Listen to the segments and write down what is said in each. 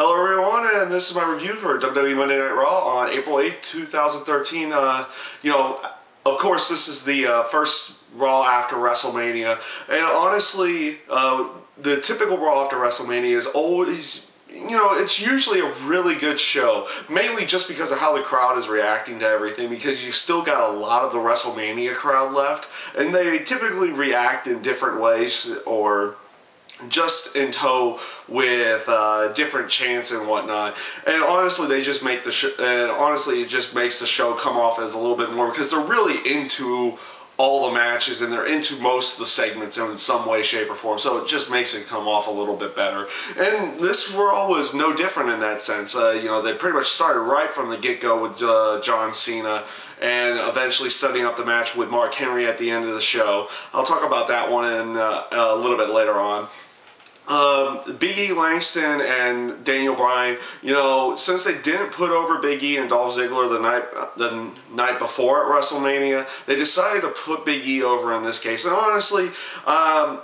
Hello everyone, and this is my review for WWE Monday Night Raw on April 8th, 2013. Of course, this is the first Raw after WrestleMania, and honestly, the typical Raw after WrestleMania is always, it's usually a really good show, mainly just because of how the crowd is reacting to everything, because you still got a lot of the WrestleMania crowd left, and they typically react in different ways, or just in tow with different chants and whatnot, and honestly, they just make the it just makes the show come off as a little bit more because they're really into all the matches and they're into most of the segments in some way, shape, or form. So it just makes it come off a little bit better. And this Raw was no different in that sense. They pretty much started right from the get-go with John Cena, and eventually setting up the match with Mark Henry at the end of the show. I'll talk about that one in a little bit later on. Big E Langston and Daniel Bryan, since they didn't put over Big E and Dolph Ziggler the night before at WrestleMania, they decided to put Big E over in this case. And honestly, I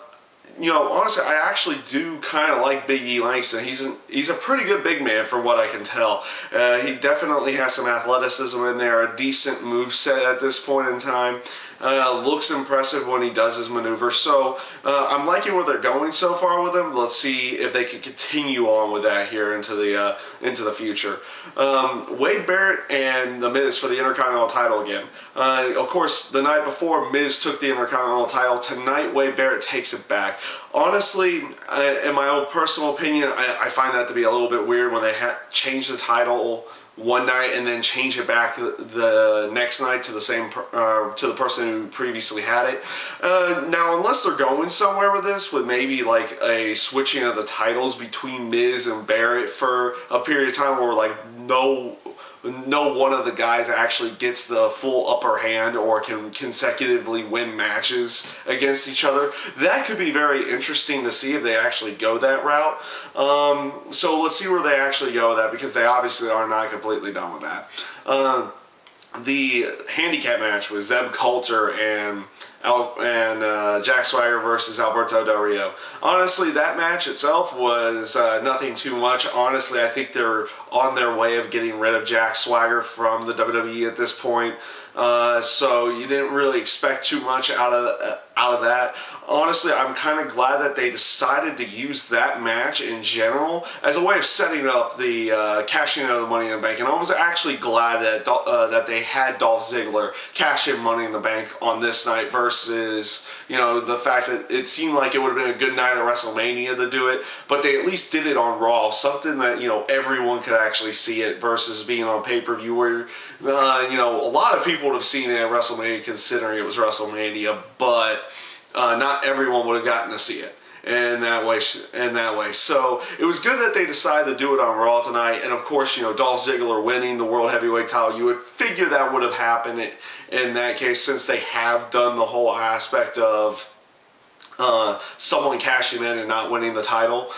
actually do kind of like Big E Langston. He's a pretty good big man from what I can tell. He definitely has some athleticism in there, a decent moveset at this point in time. Looks impressive when he does his maneuvers. So I'm liking where they're going so far with him. Let's see if they can continue on with that here into the future. Wade Barrett and The Miz for the Intercontinental title again. Of course, the night before, Miz took the Intercontinental title. Tonight, Wade Barrett takes it back. Honestly, in my own personal opinion, I find that to be a little bit weird when they change the title one night and then change it back the next night to the person who previously had it. Now, unless they're going somewhere with this, with maybe like a switching of the titles between Miz and Barrett for a period of time where like no one of the guys actually gets the full upper hand or can consecutively win matches against each other. That could be very interesting to see if they actually go that route. So let's see where they actually go with that, because they obviously are not completely done with that. The handicap match was Zeb Coulter and Jack Swagger versus Alberto Del Rio. Honestly, that match itself was nothing too much. Honestly, I think they're on their way of getting rid of Jack Swagger from the WWE at this point. So you didn't really expect too much out of that. Honestly, I'm kind of glad that they decided to use that match in general as a way of setting up the cashing in of the Money in the Bank. And I was actually glad that they had Dolph Ziggler cash in Money in the Bank on this night versus, the fact that it seemed like it would have been a good night at WrestleMania to do it, but they at least did it on Raw, something that, everyone could actually see it versus being on pay-per-view where, a lot of people would have seen it at WrestleMania considering it was WrestleMania, but not everyone would have gotten to see it in that way. So it was good that they decided to do it on Raw tonight. And of course, Dolph Ziggler winning the World Heavyweight title, you would figure that would have happened in that case, since they have done the whole aspect of someone cashing in and not winning the title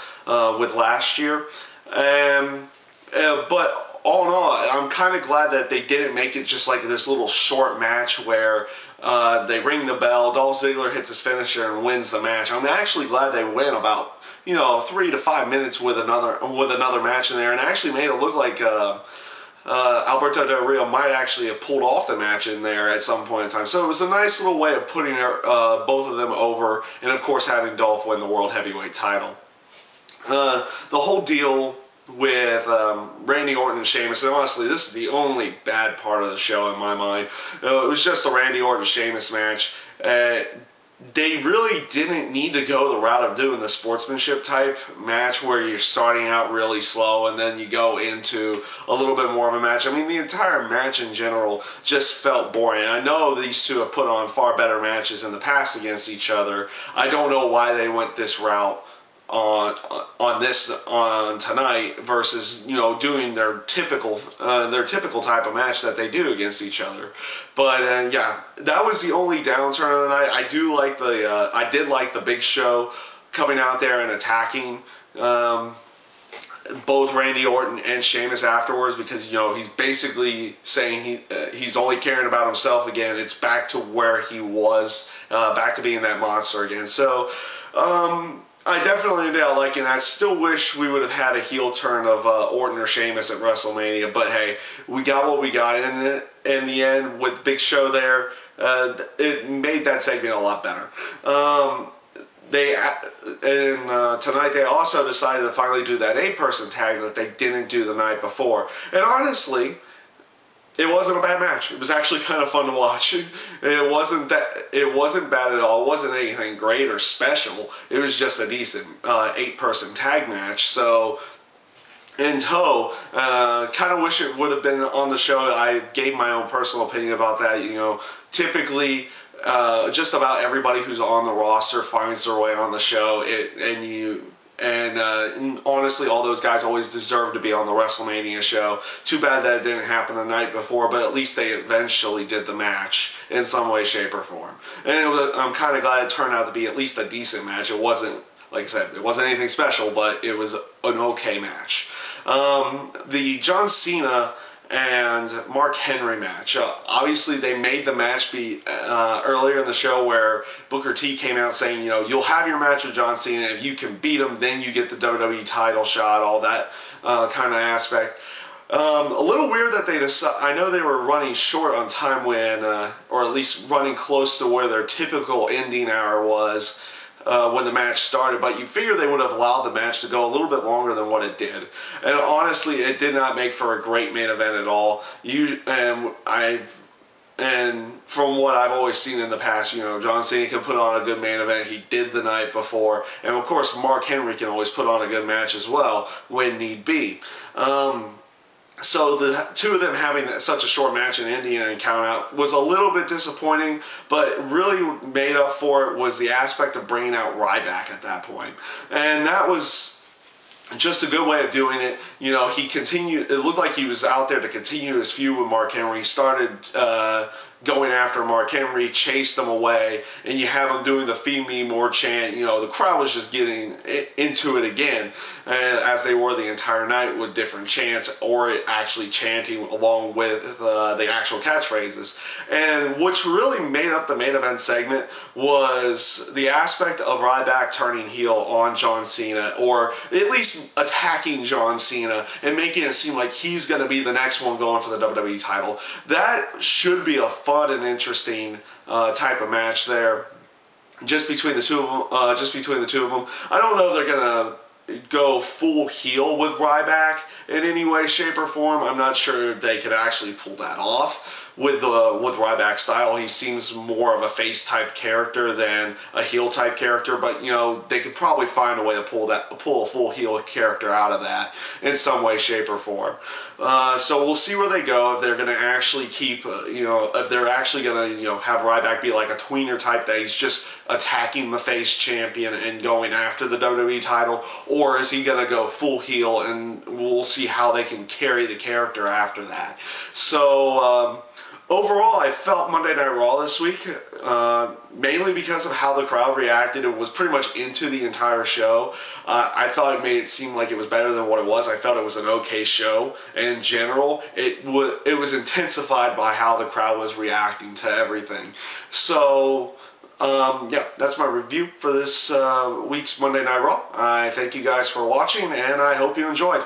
with last year. But all in all, I'm kind of glad that they didn't make it just like this little short match where they ring the bell, Dolph Ziggler hits his finisher and wins the match. I'm actually glad they went about 3 to 5 minutes with another match in there, and actually made it look like Alberto Del Rio might actually have pulled off the match in there at some point in time. So it was a nice little way of putting both of them over, and of course having Dolph win the World Heavyweight title. The whole deal with Randy Orton and Sheamus, and honestly, this is the only bad part of the show in my mind. It was just the Randy Orton-Sheamus match. They really didn't need to go the route of doing the sportsmanship type match where you're starting out really slow and then you go into a little bit more of a match. I mean, the entire match in general just felt boring. I know these two have put on far better matches in the past against each other. I don't know why they went this route on tonight versus doing their typical type of match that they do against each other. But yeah, that was the only downturn of the night. I did like the Big Show coming out there and attacking both Randy Orton and Sheamus afterwards, because he's basically saying he's only caring about himself again. It's back to where he was, back to being that monster again. So I definitely ended up liking it. I still wish we would have had a heel turn of Orton or Sheamus at WrestleMania, but hey, we got what we got in the end with Big Show there. It made that segment a lot better. Tonight they also decided to finally do that 8-person tag that they didn't do the night before. And honestly, it wasn't a bad match. It was actually kind of fun to watch. It wasn't bad at all. It wasn't anything great or special. It was just a decent 8-person tag match. So in tow, kind of wish it would have been on the show. I gave my own personal opinion about that. You know, typically just about everybody who's on the roster finds their way on the show. And honestly, all those guys always deserve to be on the WrestleMania show. Too bad that it didn't happen the night before, but at least they eventually did the match in some way, shape, or form. And I'm kind of glad it turned out to be at least a decent match. It wasn't, like I said, it wasn't anything special, but it was an okay match. The John Cena and Mark Henry match. Obviously, they made the match be earlier in the show where Booker T came out saying, you know, you'll have your match with John Cena. If you can beat him, then you get the WWE title shot, all that kind of aspect. A little weird that they I know they were running short on time when, or at least running close to where their typical ending hour was when the match started, but you figure they would have allowed the match to go a little bit longer than what it did. And honestly, it did not make for a great main event at all. And from what I've always seen in the past, you know, John Cena can put on a good main event. He did the night before. And of course, Mark Henry can always put on a good match as well when need be. So the two of them having such a short match in Indiana and count out was a little bit disappointing, but really made up for it was the aspect of bringing out Ryback at that point. And that was just a good way of doing it. You know, he continued, it looked like he was out there to continue his feud with Mark Henry. He started going after Mark Henry, chased him away, and you have him doing the "Feed Me More" chant. You know, the crowd was just getting into it again, as they were the entire night with different chants, or actually chanting along with the actual catchphrases. And which really made up the main event segment was the aspect of Ryback turning heel on John Cena, or at least attacking John Cena and making it seem like he's going to be the next one going for the WWE title. That should be a fun and interesting type of match there, just between the two of them. I don't know if they're gonna go full heel with Ryback in any way, shape, or form. I'm not sure they could actually pull that off with Ryback's style. He seems more of a face type character than a heel type character, but you know, they could probably find a way to pull a full heel character out of that in some way, shape, or form. So we'll see where they go, if they're going to actually keep, if they're actually going to, have Ryback be like a tweener type that he's just attacking the face champion and going after the WWE title, or is he going to go full heel, and we'll see how they can carry the character after that. So, overall, I felt Monday Night Raw this week, mainly because of how the crowd reacted. It was pretty much into the entire show. I thought it made it seem like it was better than what it was. I felt it was an okay show. In general, it was intensified by how the crowd was reacting to everything. So, yeah, that's my review for this week's Monday Night Raw. I thank you guys for watching, and I hope you enjoyed.